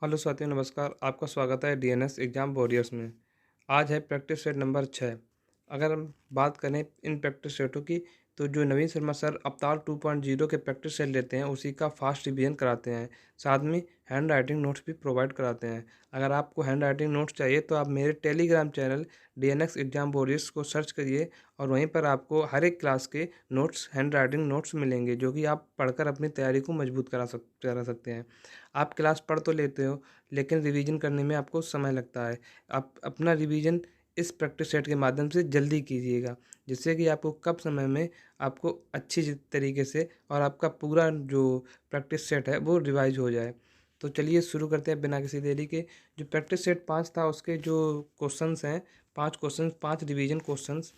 Hello साथियों, नमस्कार। आपका स्वागत है डीएनएस एग्जाम वॉरियर्स में। आज है प्रैक्टिस सेट नंबर 6। अगर हम बात करें इन प्रैक्टिस सेटों की, तो जो नवीन शर्मा सर अवतार 2.0 के प्रैक्टिस सेट लेते हैं उसी का फास्ट रिवीजन कराते हैं। साथ में हैंड राइटिंग नोट्स भी प्रोवाइड कराते हैं। अगर आपको हैंड राइटिंग नोट्स चाहिए तो आप मेरे Telegram channel DNS exam warriors को सर्च करिए और वहीं पर आपको हर एक क्लास के नोट्स, हैंड राइटिंग नोट्स मिलेंगे, जो कि आप पढ़कर अपनी तैयारी को मजबूत करा सकते हैं। आप क्लास पढ़ तो लेते हो, लेकिन रिवीजन करने में आपको समय लगता है। आप अपना रिवीजन इस प्रैक्टिस सेट के माध्यम से जल्दी कीजिएगा, जिससे कि आपको कम समय में आपको अच्छी तरीके से और आपका पूरा जो प्रैक्टिस सेट है वो रिवाइज हो जाए। तो चलिए शुरू करते हैं बिना किसी देरी के। जो प्रैक्टिस सेट 5 था उसके जो क्वेश्चंस हैं, 5 question, 5 revision questions.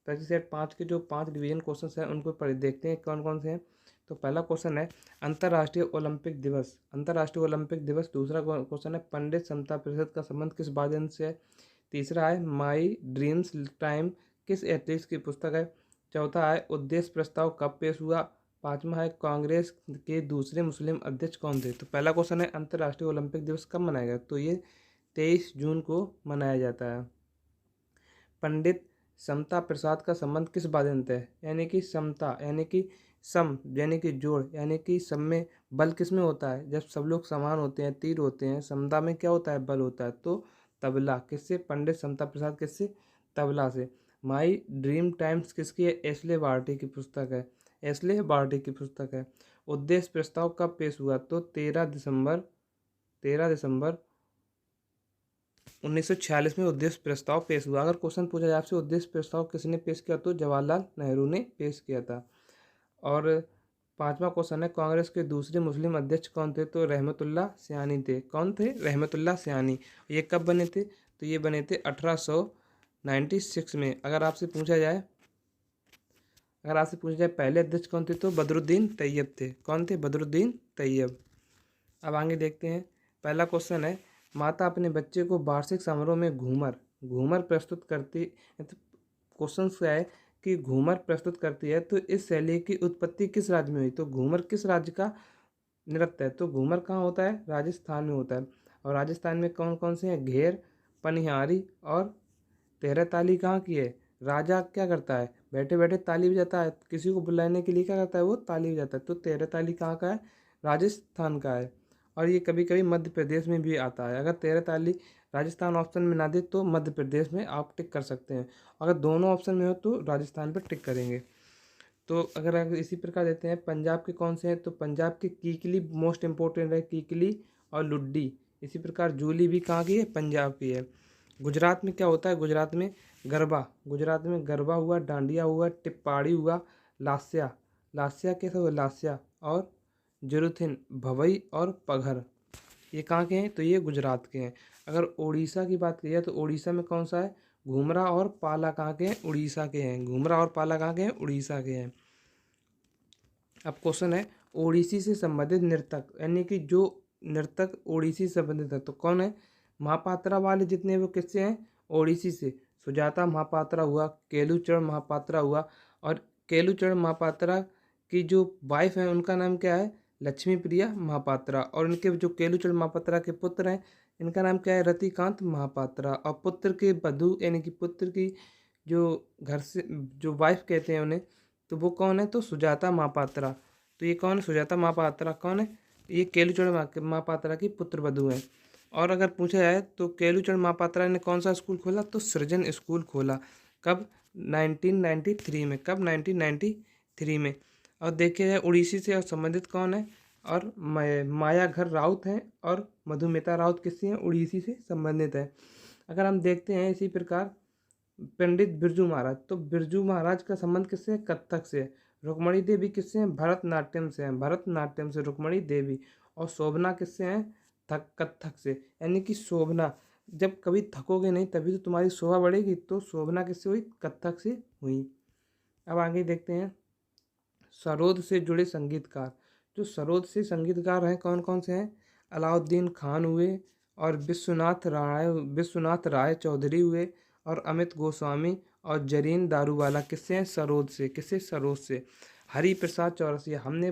Practice set 5 के जो 5 रिवीजन क्वेश्चंस हैं उनको पढ़ देखते हैं कौन कौन से हैं। तो पहला क्वेश्चन है अंतर्राष्ट्रीय ओलंपिक दिवस। अंतर्राष्ट्रीय ओलंपिक दिवस। दूसरा क्वेश्चन है पंडित समता परिषद का संबंध किस वाद्य से है। तीसरा है माई ड्रीम्स टाइम किस एथलीट की पुस्तक है। चौथा है उद्देश्य प्रस्ताव कब पेश हुआ। पांचवा है कांग्रेस के दूसरे मुस्लिम अध्यक्ष कौन थे। तो पहला क्वेश्चन है अंतर्राष्ट्रीय ओलंपिक दिवस कब मनाया गया, तो ये 23 जून को मनाया जाता है। पंडित समता प्रसाद का संबंध किस बाध्यंत है, यानी कि समता यानी कि सम यानी कि जोड़, यानी कि सब में बल किस में होता है, जब सब लोग समान होते हैं, तीर होते हैं। समता में क्या होता है, बल होता है। तो तबला किससे, पंडित समता प्रसाद किससे, तबला से। माई ड्रीम टाइम्स किसकी है, एस्ले बार्टी की पुस्तक है। एस्ले बार्टी की पुस्तक है। उद्देश्य प्रस्ताव कब पेश हुआ, तो 13 दिसंबर 1946 में उद्देश्य प्रस्ताव पेश हुआ। अगर क्वेश्चन पूछा जाए आपसे उद्देश्य प्रस्ताव किसने पेश किया, तो जवाहरलाल नेहरू ने पेश किया था। और पांचवा क्वेश्चन है कांग्रेस के दूसरे मुस्लिम अध्यक्ष कौन थे, तो रहमतुल्लाह सियानी थे। कौन थे, रहमतुल्लाह सियानी। ये कब बने थे, तो ये बने थे 1896 में। अगर आपसे पूछा जाए पहले अध्यक्ष कौन थे, तो बदरुद्दीन तैयब थे। कौन थे, बदरुद्दीन तैयब। अब आगे देखते हैं। पहला क्वेश्चन है माता अपने बच्चे को वार्षिक समारोह में घूमर घूमर प्रस्तुत करती। क्वेश्चन क्या है कि घूमर प्रस्तुत करती है, तो इस शैली की उत्पत्ति किस राज्य में हुई। तो घूमर किस राज्य का नृत्य है, तो घूमर कहाँ होता है, राजस्थान में होता है। और राजस्थान में कौन कौन से हैं, घेर, पनिहारी और तेरह ताली कहाँ की है। राजा क्या करता है, बैठे बैठे ताली बजाता है, किसी को बुलाने के लिए क्या करता है, वो ताली बजाता है। तो तेरह ताली कहाँ का है, राजस्थान का है। और ये कभी कभी मध्य प्रदेश में भी आता है। अगर तेरह ताली राजस्थान ऑप्शन में ना दे तो मध्य प्रदेश में आप टिक कर सकते हैं। अगर दोनों ऑप्शन में हो तो राजस्थान पर टिक करेंगे। तो अगर इसी प्रकार देते हैं पंजाब के कौन से हैं, तो पंजाब के कीकली मोस्ट इंपॉर्टेंट है, कीकली और लुड्डी। इसी प्रकार जूली भी कहाँ की है, पंजाब की है। गुजरात में क्या होता है, गुजरात में गरबा। गुजरात में गरबा हुआ, डांडिया हुआ, टिप्पाड़ी हुआ, लास्या। लास्या कैसा हुआ, लास्या। और जुरुथिन, भवई और पघर, ये कहाँ के हैं, तो ये गुजरात के हैं। अगर उड़ीसा की बात की जाए तो उड़ीसा में कौन सा है, घूमरा और पाला कहाँ के हैं, उड़ीसा के हैं। घूमरा और पाला कहाँ के हैं, उड़ीसा के हैं। अब क्वेश्चन है ओडिसी से संबंधित नर्तक, यानी कि जो नर्तक ओडिसी से संबंधित है तो कौन है। महापात्रा वाले जितने वो किससे हैं, ओडिसी से। सुजाता महापात्रा हुआ, केलुचरण महापात्रा हुआ। और केलुचरण महापात्रा की जो वाइफ है उनका नाम क्या है, लक्ष्मी प्रिया महापात्रा। और इनके जो केलुचरण महापात्रा के पुत्र हैं इनका नाम क्या है, रतिकांत महापात्रा। और पुत्र के वधू यानी कि पुत्र की जो घर से जो वाइफ कहते हैं उन्हें, तो वो कौन है, तो सुजाता महापात्रा। तो ये कौन है, सुजाता महापात्रा कौन है, ये केलुचरण महापात्रा की पुत्र वधू हैं। और अगर पूछा जाए तो केलुचरण महापात्रा ने कौन सा स्कूल खोला, तो सृजन स्कूल खोला। कब, 1993 में। कब, 1993 में। और देखिए जाए उड़ीसी से और संबंधित कौन है, और माया घर राउत हैं और मधुमिता राउत किससे हैं, उड़ीसी से संबंधित है। अगर हम देखते हैं इसी प्रकार पंडित बिरजू महाराज, तो बिरजू महाराज का संबंध किससे है, कथक से। रुक्मणी देवी किससे हैं, भरतनाट्यम से हैं, भरतनाट्यम से रुक्मणी देवी। और शोभना किससे हैं, कथक से। यानी कि शोभना, जब कभी थकोगे नहीं तभी तो तुम्हारी शोभा बढ़ेगी। तो शोभना किससे हुई, कथक से हुई। अब आगे देखते हैं सरोद से जुड़े संगीतकार। जो सरोद से संगीतकार हैं कौन कौन से हैं, अलाउद्दीन खान हुए, और विश्वनाथ राय चौधरी हुए, और अमित गोस्वामी, और जरीन दारूवाला किससे हैं, सरोद से। किससे, सरोद से। हरि प्रसाद चौरसिया, हमने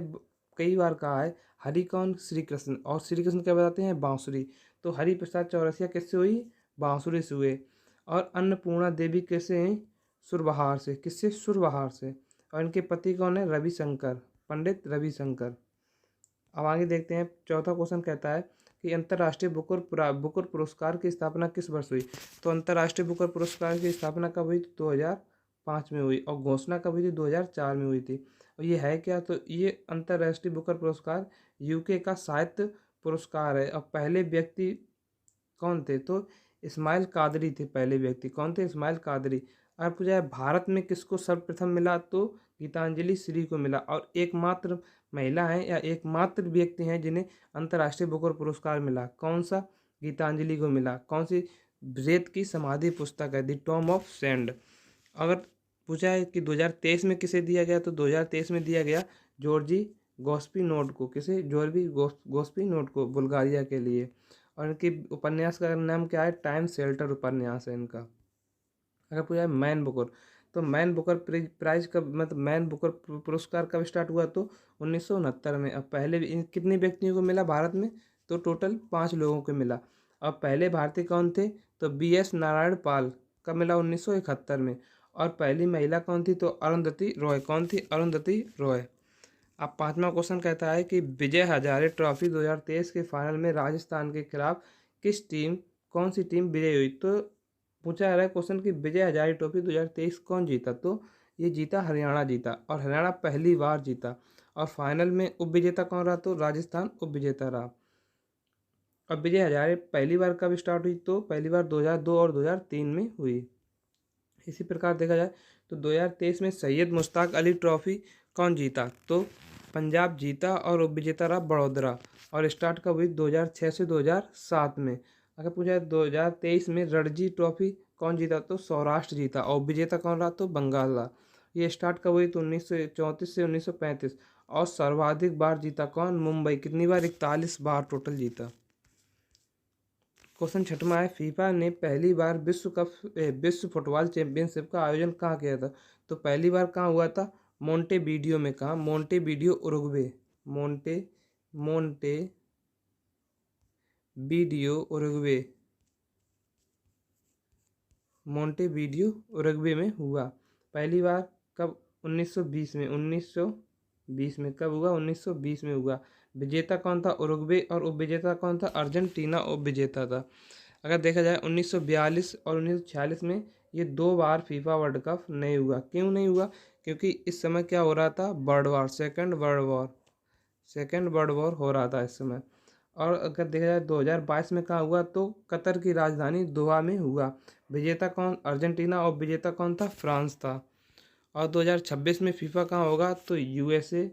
कई बार कहा है हरि कौन? श्री कृष्ण। और श्री कृष्ण क्या बताते हैं? बांसुरी। तो हरि प्रसाद चौरसिया किससे हुई? बांसुरी से हुए। और अन्नपूर्णा देवी कैसे हैं? सुरबहार से। किससे? सुरबहार से। और इनके पति कौन है? रविशंकर, पंडित रविशंकर। अब आगे देखते हैं, चौथा क्वेश्चन कहता है कि अंतर्राष्ट्रीय बुकर पुरस्कार की स्थापना किस वर्ष हुई? तो अंतर्राष्ट्रीय बुकर पुरस्कार की स्थापना कब हुई? 2005 में हुई। और घोषणा कब हुई थी? 2004 में हुई थी। और ये है क्या? तो ये अंतर्राष्ट्रीय बुकर पुरस्कार यूके का साहित्य पुरस्कार है। और पहले व्यक्ति कौन थे? तो इस्माइल कादरी थे पहले व्यक्ति। कौन थे? इस्माइल कादरी। अगर पूछा जाए भारत में किसको सर्वप्रथम मिला, तो गीतांजलि श्री को मिला। और एकमात्र महिला हैं या एकमात्र व्यक्ति हैं जिन्हें अंतर्राष्ट्रीय बुकर पुरस्कार मिला। कौन सा? गीतांजलि को मिला। कौन सी? ब्रेत की समाधि पुस्तक है, द टॉम ऑफ सैंड। अगर पूछा है कि 2023 में किसे दिया गया, तो 2023 में दिया गया जॉर्जी गोस्पिनोड को। किसे? जॉर्जी गोस्पिनोड को, बुल्गारिया के लिए। और इनकी उपन्यास का नाम क्या है? टाइम शेल्टर उपन्यास है इनका। अगर पूछा है मैन बुकर, तो मैन बुकर प्राइज कब, मतलब मैन बुकर पुरस्कार कब स्टार्ट हुआ? तो 1969 में। अब पहले कितने व्यक्तियों को मिला भारत में? तो टोटल 5 लोगों को मिला। अब पहले भारतीय कौन थे? तो BS नारायण पाल। कब मिला? 1971 में। और पहली महिला कौन थी? तो अरुंधति रॉय। कौन थी? अरुंधति रॉय। अब पांचवा क्वेश्चन कहता है कि विजय हजारे ट्रॉफी 2023 के फाइनल में राजस्थान के खिलाफ कौन सी टीम विजयी हुई? तो पूछा जा रहा है क्वेश्चन कि विजय हजारे ट्रॉफी 2023 कौन जीता? तो ये जीता हरियाणा जीता। और हरियाणा पहली बार जीता। और फाइनल में उपविजेता कौन रहा? तो राजस्थान उपविजेता रहा। अब विजय हजारे पहली बार कब स्टार्ट हुई? तो पहली बार 2002 और 2003 में हुई। इसी प्रकार देखा जाए तो 2023 में सैयद मुश्ताक अली ट्रॉफी कौन जीता? तो पंजाब जीता। और उपविजेता रहा बड़ौदा। और स्टार्ट कब हुई? 2006 से 2007 में। अगर पूछा है 2023 में रणजी ट्रॉफी कौन जीता? तो सौराष्ट्र जीता। और उपविजेता कौन रहा? तो बंगाल रहा। ये स्टार्ट कब हुई? तो 1934 से 1935। और सर्वाधिक बार जीता कौन? मुंबई। कितनी बार? 41 बार टोटल जीता। क्वेश्चन छठवां है, फीफा ने पहली बार विश्व फुटबॉल चैंपियनशिप का आयोजन कहाँ किया था? तो पहली बार कहाँ हुआ था? मोंटेवीडियो में। कहाँ? Montevideo, Uruguay. मोंटेवीडियो उरुग्वे में हुआ पहली बार। कब? 1920 में। 1920 में कब हुआ? 1920 में हुआ। विजेता कौन था? उरुग्वे। और उपविजेता कौन था? अर्जेंटीना उपविजेता था। अगर देखा जाए 1942 और 1946 में ये 2 बार फीफा वर्ल्ड कप नहीं हुआ। क्यों नहीं हुआ? क्योंकि इस समय क्या हो रहा था? सेकेंड वर्ल्ड वॉर हो रहा था इस समय। और अगर देखा जाए 2022 में कहाँ हुआ? तो कतर की राजधानी दोहा में हुआ। विजेता कौन? अर्जेंटीना। और विजेता कौन था? फ्रांस था। और 2026 में फीफा कहाँ होगा? तो USA,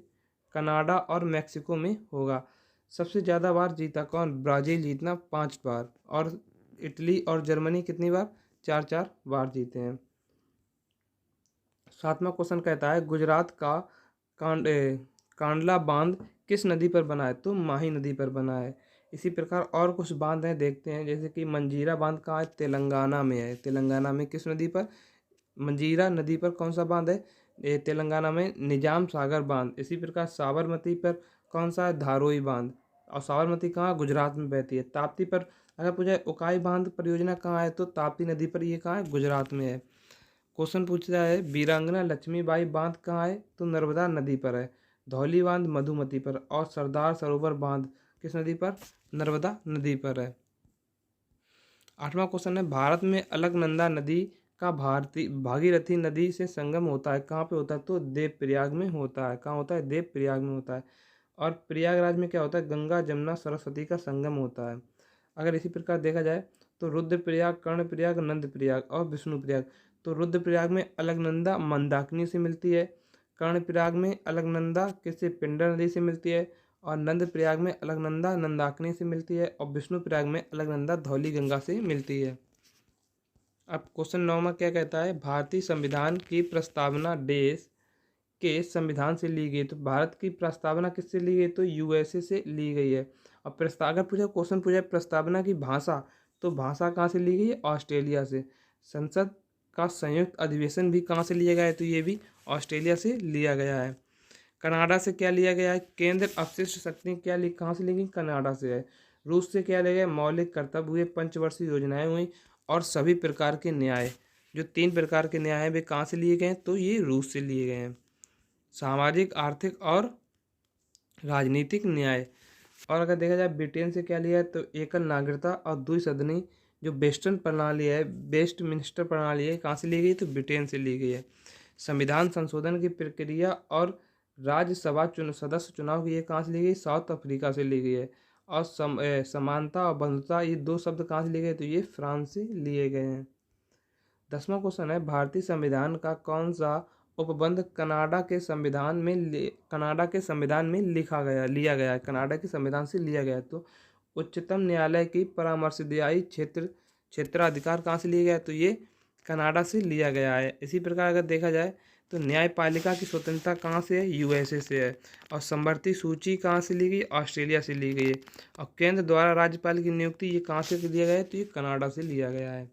कनाडा और मैक्सिको में होगा। सबसे ज़्यादा बार जीता कौन? ब्राज़ील जीतना 5 बार। और इटली और जर्मनी कितनी बार? 4 बार जीते हैं। सातवां क्वेश्चन कहता है गुजरात का कांडला बांध किस नदी पर बना है? तो माही नदी पर बना है। इसी प्रकार और कुछ बांध हैं, देखते हैं। जैसे कि मंजीरा बांध कहाँ है? तेलंगाना में है। तेलंगाना में किस नदी पर? मंजीरा नदी पर। कौन सा बांध है? ये तेलंगाना में निजाम सागर बांध। इसी प्रकार साबरमती पर कौन सा है? धारोई बांध। और साबरमती कहाँ? गुजरात में बहती है। ताप्ती पर अगर पूछा है उकाई बांध परियोजना कहाँ है? तो ताप्ती नदी पर। ये कहाँ है? गुजरात में है। क्वेश्चन पूछता है वीरांगना लक्ष्मीबाई बांध कहाँ है? तो नर्मदा नदी पर है। धौली बांध मधुमती पर। और सरदार सरोवर बांध किस नदी पर? नर्मदा नदी पर है। आठवां क्वेश्चन है भारत में अलकनंदा नदी का भागीरथी नदी से संगम होता है। कहाँ पे होता है? तो देवप्रयाग में होता है। कहाँ होता है? देवप्रयाग में होता है। और प्रयागराज में क्या होता है? गंगा जमुना सरस्वती का संगम होता है। अगर इसी प्रकार देखा जाए तो रुद्रप्रयाग, कर्णप्रयाग, नंदप्रयाग और विष्णुप्रयाग। तो रुद्रप्रयाग में अलकनंदा मंदाकिनी से मिलती है। कर्णप्रयाग में अलकनंदा किससे? पिंडर नदी से मिलती है। और नंदप्रयाग में अलकनंदा नंदाकिनी से मिलती है। और विष्णुप्रयाग में अलकनंदा धौली गंगा से मिलती है। अब क्वेश्चन 9 में क्या कहता है? भारतीय संविधान की प्रस्तावना देश के संविधान से ली गई। तो भारत की प्रस्तावना किससे ली गई? तो USA से ली गई है। और अगर क्वेश्चन पूछा प्रस्तावना की भाषा, तो भाषा कहाँ से ली गई है? ऑस्ट्रेलिया से। संसद का संयुक्त अधिवेशन भी कहाँ से लिया गया है? तो ये भी ऑस्ट्रेलिया से लिया गया है। कनाडा से क्या लिया गया है? केंद्र अपशिष्ट शक्ति क्या ली, कहाँ से ली गई? कनाडा से है। रूस से क्या लिया गया? मौलिक कर्तव्य हुए, पंचवर्षीय योजनाएं हुई और सभी प्रकार के न्याय। जो 3 प्रकार के न्याय हैं वे कहाँ से लिए गए हैं? तो ये रूस से लिए गए हैं। सामाजिक, आर्थिक और राजनीतिक न्याय। और अगर देखा जाए ब्रिटेन से क्या लिया है तो एकल नागरिकता और द्विसदनी जो वेस्टर्न प्रणाली है, वेस्ट मिनिस्टर प्रणाली है, कहाँ से ली गई? तो ब्रिटेन से ली गई है। संविधान संशोधन की प्रक्रिया और राज्यसभा सदस्य चुनाव की ये कहाँ से ली गई? साउथ अफ्रीका से ली गई है। और समानता और बंधुता ये 2 शब्द कहाँ से लिए गए? तो ये फ्रांस से लिए गए हैं। 10वां क्वेश्चन है, भारतीय संविधान का कौन सा उपबंध कनाडा के संविधान में लिया गया है? कनाडा के संविधान से लिया गया है। तो उच्चतम न्यायालय की परामर्शदायी क्षेत्राधिकार कहाँ से लिया गया है? तो ये कनाडा से लिया गया है। इसी प्रकार अगर देखा जाए तो न्यायपालिका की स्वतंत्रता कहाँ से है? यूएसए से है। और समवर्ती सूची कहाँ से ली गई? ऑस्ट्रेलिया से ली गई है। और केंद्र द्वारा राज्यपाल की नियुक्ति ये कहाँ से लिया गया है? तो ये कनाडा से लिया गया है।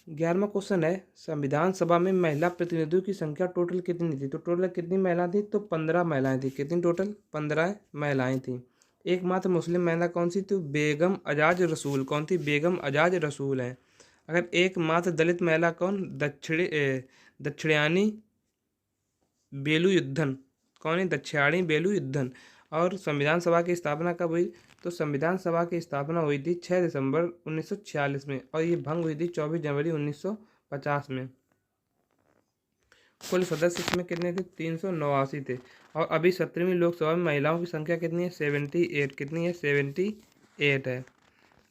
11वां क्वेश्चन है, संविधान सभा में महिला प्रतिनिधियों की संख्या टोटल कितनी थी? तो टोटल कितनी महिला थी? तो 15 महिलाएं थी। कितनी टोटल? 15 महिलाएं थी। एकमात्र मुस्लिम महिला कौन सी थी? बेगम अजाज रसूल। कौन थी? बेगम अजाज रसूल है। अगर एकमात्र दलित महिला कौन? दक्षिणानी बेलू युद्धन। कौन है? दक्षिणानी बेलू युद्धन। और संविधान सभा की स्थापना कब हुई? तो संविधान सभा की स्थापना हुई थी 6 दिसंबर 1946 में और ये भंग हुई थी 24 जनवरी 1950 में। कुल सदस्य इसमें कितने थे? 389 थे। और अभी 17वीं लोकसभा में महिलाओं की संख्या कितनी है? 78। कितनी है? 78 है।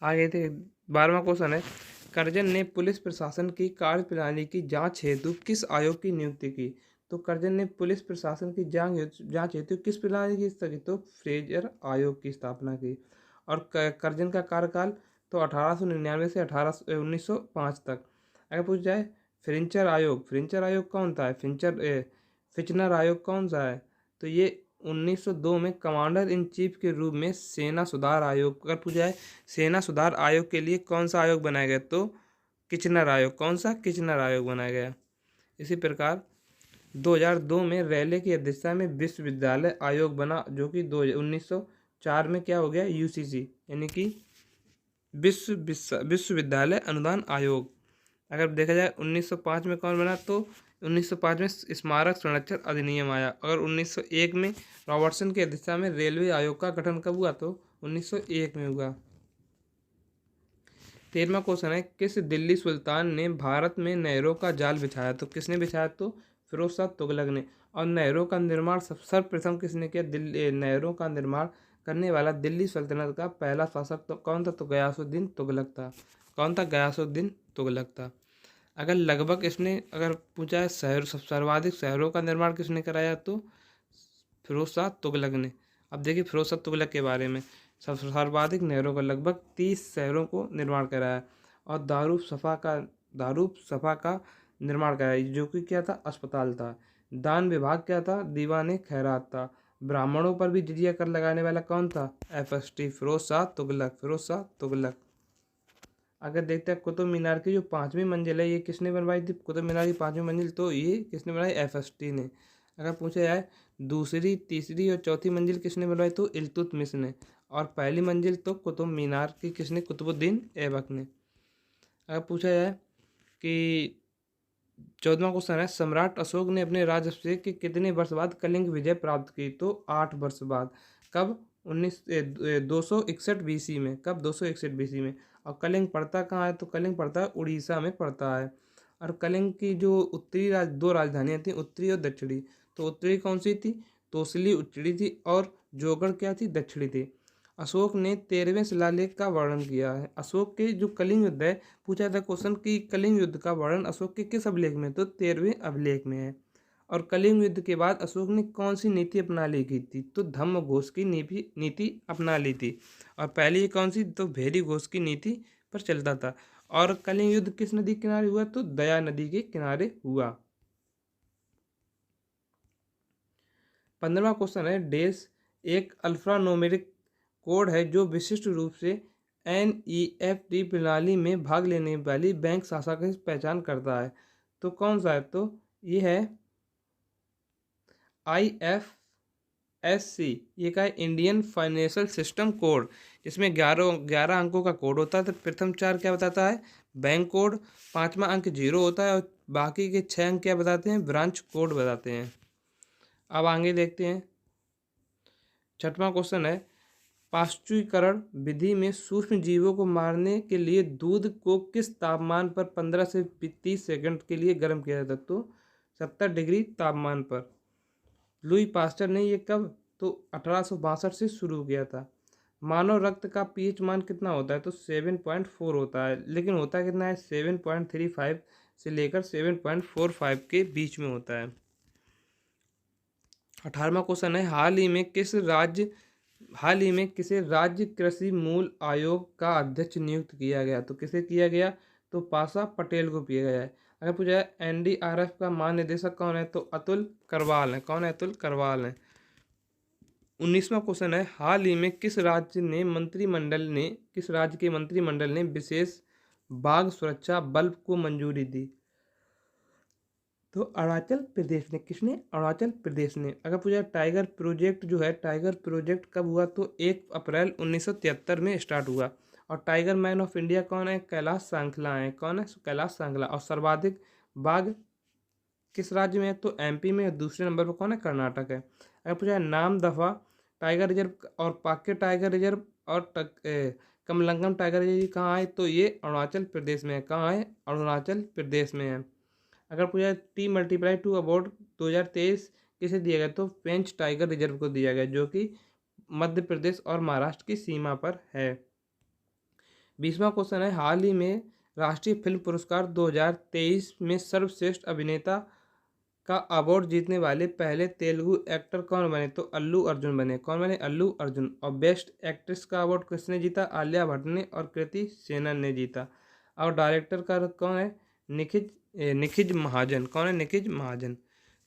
आगे थे 12वां क्वेश्चन है, कर्जन ने पुलिस प्रशासन की कार्यप्रणाली की जांच हेतु किस आयोग की नियुक्ति की? तो कर्जन ने पुलिस प्रशासन की जांच हेतु किस प्रणाली की स्थापना की? तो फ्रेजर आयोग की स्थापना की। और कर्जन का कार्यकाल तो 1899 से 1905 तक। अगर पूछ जाए फ्रेंचर आयोग कौन था? फिचनर आयोग कौन सा है? तो ये 1902 में कमांडर इन चीफ के रूप में सेना सुधार आयोग। अगर पूछा जाए सेना सुधार आयोग के लिए कौन सा आयोग बनाया गया? तो किचनर आयोग। कौन सा? किचनर आयोग बनाया गया। इसी प्रकार 2002 में रैले की अध्यक्षता में विश्वविद्यालय आयोग बना, जो कि 1904 में क्या हो गया? यूसीसी यानी कि विश्वविद्यालय अनुदान आयोग। अगर देखा जाए 1905 में कौन बना? तो 1905 में स्मारक संरक्षण अधिनियम आया। अगर 1901 में रॉबर्टसन की अध्यक्षता में रेलवे आयोग का गठन कब हुआ? तो 1901 में हुआ। 13वां क्वेश्चन है, किस दिल्ली सुल्तान ने भारत में नहरों का जाल बिछाया? तो किसने बिछाया? तो फिरोज शाह तुगलक ने। और नहरों का निर्माण सर्वप्रथम किसने किया? नहरों का निर्माण करने वाला दिल्ली सल्तनत का पहला शासक तो कौन था? तो गयासुद्दीन तुगलक था। कौन था? गयासुद्दीन तुगलक था। अगर लगभग इसने अगर पूछा है सर्वाधिक शहरों का निर्माण किसने कराया? तो फिरोज शाह तुगलक ने। अब देखिए फिरोज शाह तुगलक के बारे में, सर्वाधिक नहरों का लगभग 30 शहरों को निर्माण कराया। और दारूब सफा का निर्माण कराया, जो कि क्या था? अस्पताल था। दान विभाग क्या था? दीवाने खैरात था। ब्राह्मणों पर भी जिजिया कर लगाने वाला कौन था? FST, फिरोज शाह तुगलक। अगर देखते हैं कुतुब मीनार की जो 5वीं मंजिल है ये किसने बनवाई थी? कुतुब मीनार की 5वीं मंजिल तो ये किसने बनाई? FST ने। अगर पूछा जाए दूसरी, तीसरी और चौथी मंजिल किसने बनवाई? तो इल्तुतमिश ने। और पहली मंजिल तो कुतुब मीनार की किसने? कुतुबुद्दीन ऐबक ने। अगर पूछा जाए कि 14वां क्वेश्चन है, सम्राट अशोक ने अपने राज्याभिषेक के कितने वर्ष बाद कलिंग विजय प्राप्त की? तो 8 वर्ष बाद। कब? 261 BC में। कब? 261 BC में। और कलिंग पड़ता कहाँ है? तो कलिंग पड़ता है उड़ीसा में पड़ता है। और कलिंग की जो दो राजधानियाँ थी, उत्तरी और दक्षिणी। तो उत्तरी कौन सी थी? तोसली उत्तरी थी और जोगढ़ क्या थी? दक्षिणी थी। अशोक ने 13वें शिलालेख का वर्णन किया है। अशोक के जो कलिंग युद्ध है, पूछा था क्वेश्चन कि कलिंग युद्ध का वर्णन अशोक के किस अभिलेख में? तो 13वें अभिलेख में है। और कलिंग युद्ध के बाद अशोक ने कौन सी नीति अपना ली की थी? तो धम्म घोष की नीति अपना ली थी। और पहली कौन सी? तो भेरी घोष की नीति पर चलता था। और कलिंग युद्ध किस नदी के किनारे हुआ? तो दया नदी के किनारे हुआ। 15वां क्वेश्चन है, डेस एक अल्फान्यूमेरिक कोड है जो विशिष्ट रूप से NEFT प्रणाली में भाग लेने वाली बैंक शाखा की पहचान करता है। तो कौन सा है? तो ये है IFSC, ये का है इंडियन फाइनेंशियल सिस्टम कोड, जिसमें 11 अंकों का कोड होता है। तो प्रथम 4 क्या बताता है? Bank code. 5वां अंक 0 होता है और बाकी के 6 अंक क्या बताते हैं? ब्रांच कोड बताते हैं। अब आगे देखते हैं। 6वां क्वेश्चन है, पाश्चुरीकरण विधि में सूक्ष्म जीवों को मारने के लिए दूध को किस तापमान पर 15 से 30 सेकंड के लिए गर्म किया जाता है? तो 70 डिग्री तापमान पर। लुई पास्टर ने ये कब? तो 1862 से शुरू किया था। मानव रक्त का पीएच मान कितना होता है? तो 7.4 होता है, लेकिन होता कितना है? 7.35 से लेकर 7.45 के बीच में होता है। 18वां क्वेश्चन है, हाल ही में किसे राज्य कृषि मूल आयोग का अध्यक्ष नियुक्त किया गया? तो किसे किया गया? तो पासा पटेल को किया गया है। अगर पूछा है NDRF का महानिदेशक कौन है? तो अतुल करवाल है। कौन है? अतुल करवाल है। 19वां क्वेश्चन है, हाल ही में किस राज्य के मंत्रिमंडल ने विशेष बाघ सुरक्षा बल को मंजूरी दी? तो अरुणाचल प्रदेश ने। किसने? अरुणाचल प्रदेश ने। अगर पूछा टाइगर प्रोजेक्ट जो है, टाइगर प्रोजेक्ट कब हुआ? तो 1 अप्रैल 1973 में स्टार्ट हुआ। और टाइगर मैन ऑफ इंडिया कौन है? कैलाश सांखला है। कौन है? कैलाश सांखला। और सर्वाधिक बाघ किस राज्य में है? तो MP में। दूसरे नंबर पर कौन है? कर्नाटक है। अगर पूछा है नाम दफा टाइगर रिजर्व और पाक्के टाइगर रिजर्व और कमलंगम टाइगर रिजर्व कहाँ है? तो ये अरुणाचल प्रदेश में है। कहाँ है? अरुणाचल प्रदेश में है। अगर पूछा T+2 अवार्ड 2023 किसे दिया गया? तो पेंच टाइगर रिजर्व को दिया गया, जो कि मध्य प्रदेश और महाराष्ट्र की सीमा पर है। 20वां क्वेश्चन है, हाल ही में राष्ट्रीय फिल्म पुरस्कार 2023 में सर्वश्रेष्ठ अभिनेता का अवार्ड जीतने वाले पहले तेलुगु एक्टर कौन बने? तो अल्लू अर्जुन बने। कौन बने? अल्लू अर्जुन। और बेस्ट एक्ट्रेस का अवार्ड किसने जीता? आलिया भट्ट ने और कृति सेनन ने जीता। और डायरेक्टर का कौन है? निखिज महाजन। कौन है? निखिज महाजन।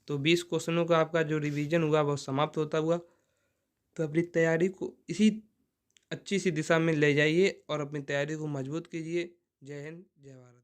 तो 20 क्वेश्चनों का आपका जो रिवीजन हुआ वो समाप्त होता हुआ। तो अपनी तैयारी को इसी अच्छी सी दिशा में ले जाइए और अपनी तैयारी को मजबूत कीजिए। जय हिंद, जय भारत।